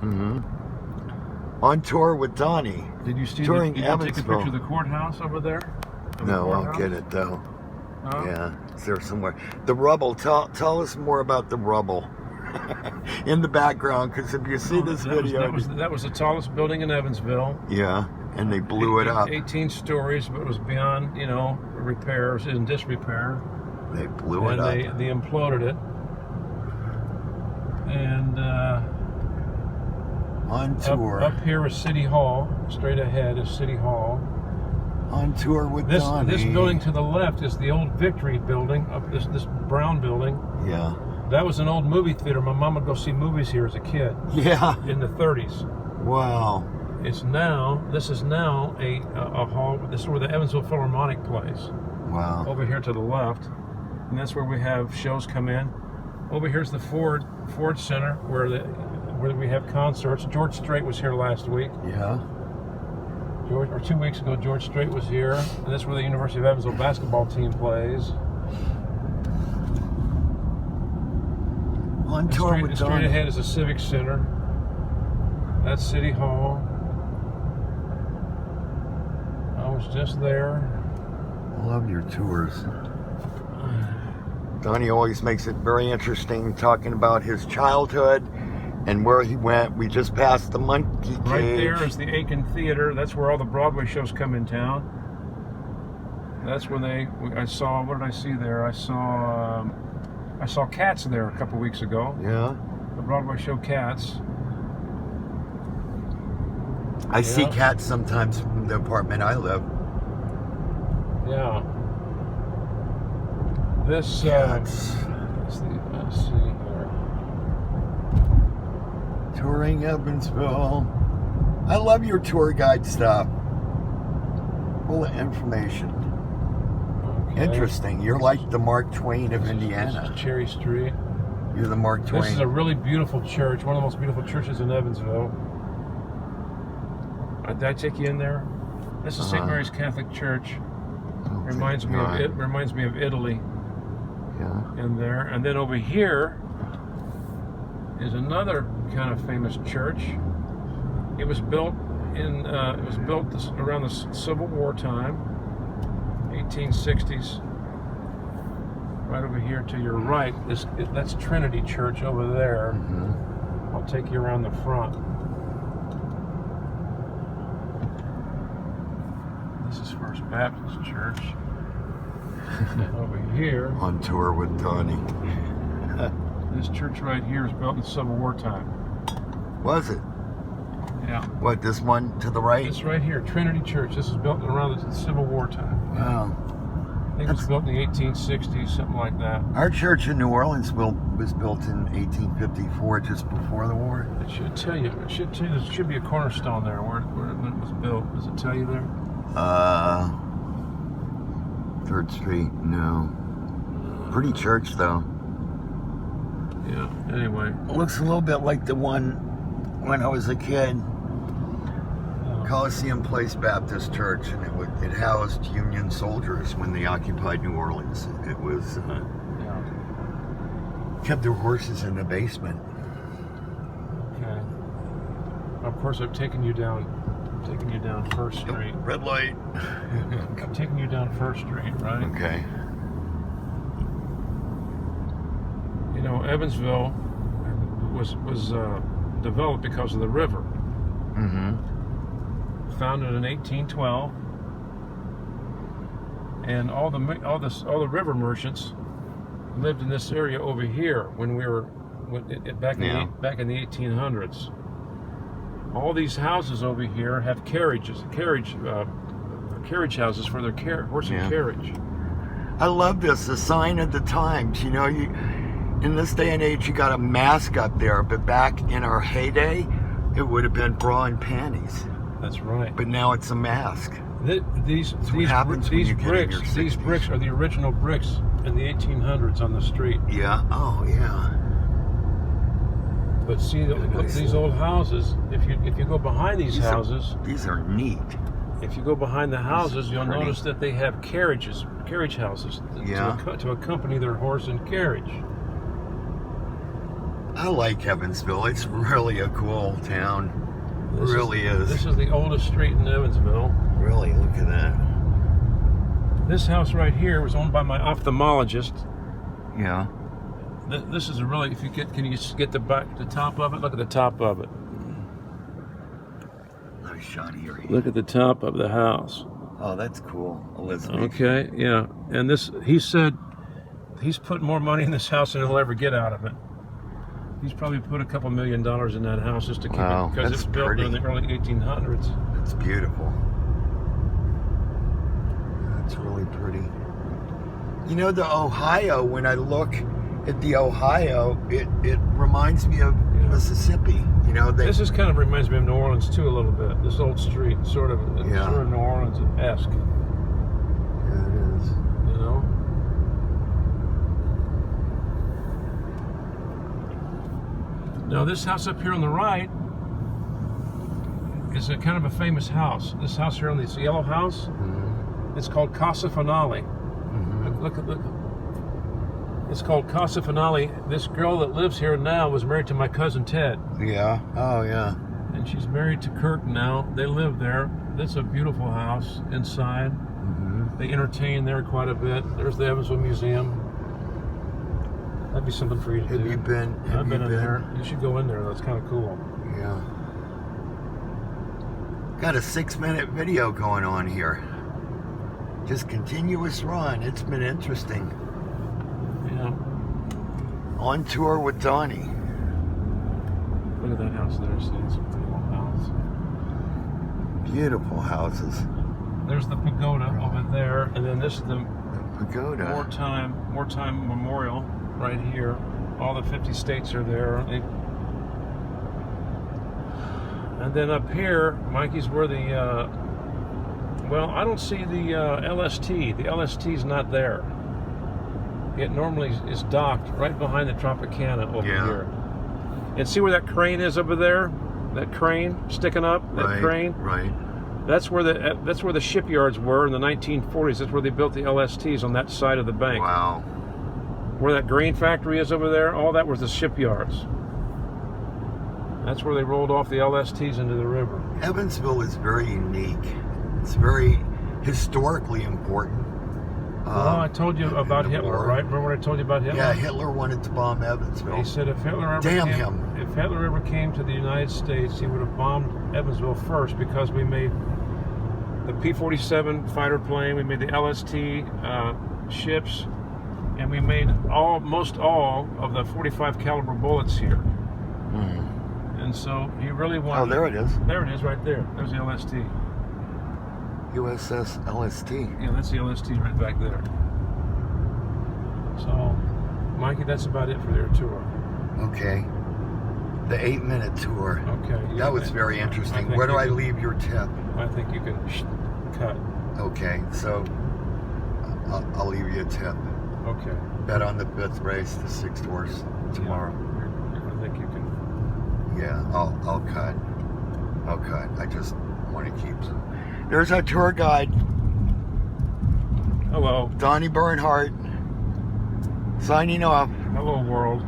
On tour with Donny. Did you see touring did you take a Evansville. picture of the courthouse over there? No, I'll get it though. Oh. Yeah, it's there somewhere. The rubble. Tell us more about the rubble in the background, because if you see this video, that was the tallest building in Evansville. Yeah, and they blew it up. 18 stories, but it was beyond repairs, in disrepair. They blew it up. And they imploded it. And on tour. Up here is City Hall. Straight ahead is City Hall. On tour with Donny. This building to the left is the old Victory building, up this brown building. Yeah. That was an old movie theater. My mom would go see movies here as a kid. Yeah. In the 30s. Wow. This is now a hall. This is where the Evansville Philharmonic plays. Wow. Over here to the left. And that's where we have shows come in. Over here's the Ford Center where we have concerts. George Strait was here last week. Yeah. 2 weeks ago, George Strait was here, and that's where the University of Evansville basketball team plays. On tour with Donny. Straight ahead is the Civic Center. That's City Hall. I was just there. I love your tours. Donny always makes it very interesting, talking about his childhood and where he went. We just passed the Monkey Cage. Right there is the Aiken Theater. That's where all the Broadway shows come in town. That's when I saw, what did I see there? I saw Cats there a couple weeks ago. Yeah. The Broadway show Cats. I see Cats sometimes from the apartment I live. Yeah. This, Cats. Let's see here. Touring Evansville. I love your tour guide stuff. Full of information. Okay. Interesting. You're like the Mark Twain of Indiana. This is Cherry Street. You're the Mark Twain. This is a really beautiful church. One of the most beautiful churches in Evansville. Did I take you in there? This is St. Mary's Catholic Church. Reminds me of Italy. Yeah. In there, and then over here is another kind of famous church. It was built around the Civil War time, 1860s. Right over here to your right, that's Trinity Church over there. Mm-hmm. I'll take you around the front. This is First Baptist Church. Over here. On tour with Donny. This church right here is built in the Civil War time. Was it? Yeah. What, this one to the right? This right here, Trinity Church. This is built around the Civil War time. Wow. I think it was built in the 1860s, something like that. Our church in New Orleans was built in 1854, just before the war. It should tell you. There should be a cornerstone there where it was built. Does it tell you there? 3rd Street, no. Pretty church, though. Yeah, anyway. It looks a little bit like the one when I was a kid. Coliseum Place Baptist Church, and it housed Union soldiers when they occupied New Orleans. It was, kept their horses in the basement. Okay. Of course, I've taken you down First Street. Red light. I'm taking you down First Street, right? Okay. You know, Evansville was developed because of the river. Mm-hmm. Founded in 1812, and all the river merchants lived in this area over here back in the 1800s. All these houses over here have carriage houses for their horse and carriage. I love this, the sign of the times. You know, in this day and age, you got a mask up there, but back in our heyday, it would have been bra and panties. That's right. But now it's a mask. These bricks are the original bricks in the 1800s on the street. Yeah. Oh, yeah. But see, these old houses, if you go behind these houses... These are neat. If you go behind the houses, you'll notice that they have carriage houses to accompany their horse and carriage. I like Evansville. It's really a cool town. Really is. This is the oldest street in Evansville. Really, look at that. This house right here was owned by my ophthalmologist. Yeah. This is a really, if you get, can you get the top of it? Look at the top of it. Nice shot here. Look at the top of the house. Oh, that's cool, Elizabeth. Okay, yeah. And this, he said, he's put more money in this house than he'll ever get out of it. He's probably put a couple $1 million in that house just to keep it, because it's built in the early 1800s. It's beautiful. That's really pretty. You know, the Ohio, when I look at the Ohio, it reminds me of Mississippi. You know, this is kind of reminds me of New Orleans too a little bit. This old street, sort of New Orleans-esque. Yeah, it is. You know. Now this house up here on the right is a kind of a famous house. This house here on this yellow house, it's called Casa Finale. Look. It's called Casa Finale. This girl that lives here now was married to my cousin Ted. Yeah. Oh, yeah. And she's married to Kirk now. They live there. It's a beautiful house inside. They entertain there quite a bit. There's the Evansville Museum. That'd be something for you to do. Have you been? I've been in there. You should go in there. That's kind of cool. Yeah. Got a 6-minute video going on here. Just continuous run. It's been interesting. Yeah. On tour with Donny. Look at that house there. See, it's a pretty old house. Beautiful houses. There's the pagoda over there, and then this is the pagoda. Wartime Memorial right here. All the 50 states are there. And then up here, Mikey's where the well, I don't see the LST. The LST's not there. It normally is docked right behind the Tropicana over here. And see where that crane is over there? That crane sticking up? That crane? Right. That's where the shipyards were in the 1940s. That's where they built the LSTs, on that side of the bank. Wow. Where that grain factory is over there, all that was the shipyards. That's where they rolled off the LSTs into the river. Evansville is very unique. It's very historically important. Well, I told you about Hitler, right? Remember what I told you about Hitler? Yeah, Hitler wanted to bomb Evansville. He said if Hitler ever came to the United States, he would have bombed Evansville first, because we made the P-47 fighter plane, we made the LST ships, and we made most all of the 45 caliber bullets here. And so he really wanted. Oh, there it is. There it is, right there. There's the LST. USS LST. Yeah, that's the LST right back there. So, Mikey, that's about it for their tour. Okay. The 8-minute tour. Okay. That was very interesting. Where do I leave your tip? I think you can cut. Okay, so I'll leave you a tip. Okay. Bet on the 5th race, the 6th horse tomorrow. Yeah, I think you can. Yeah, I'll cut. I'll cut. I just want to keep some. There's our tour guide. Hello. Donny Bernhardt. Signing off. Hello, world.